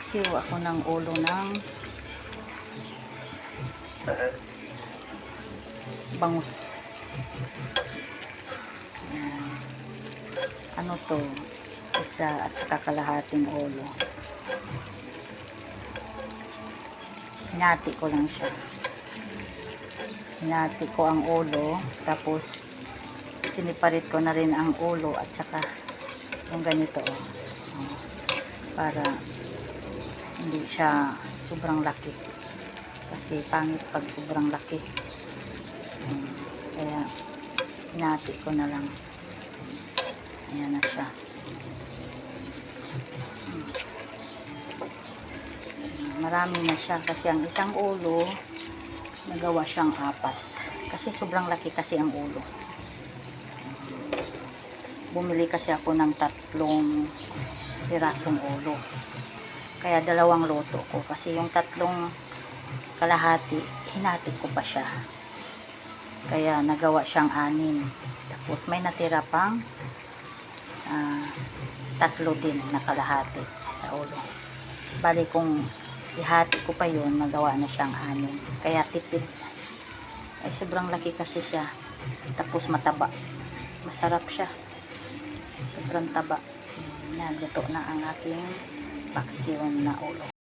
Nagpapaksiw ako ng ulo ng bangus. Ayan. Ano to? Isa at saka kalahating ulo. Hinati ko lang siya. Hinati ko ang ulo, tapos siniparit ko na rin ang ulo at saka yung ganito, para hindi siya sobrang laki, kasi pangit pag sobrang laki. Kaya hinati ko na lang. Ayan na siya. Marami na siya kasi ang isang ulo nagawa siyang 4 kasi sobrang laki kasi ang ulo. Bumili kasi ako ng 3 pirasong ulo, kaya 2 luto ko kasi yung 3 kalahati hinati ko pa siya, kaya nagawa siyang 6. Tapos may natira pang 3 din na kalahati sa ulo. Bali kung ihati ko pa yun, magawa na siyang 6, kaya tipid. Ay sobrang laki kasi siya, tapos mataba, masarap siya, sobrang taba. Naluto na ang aking paksiw na ulo.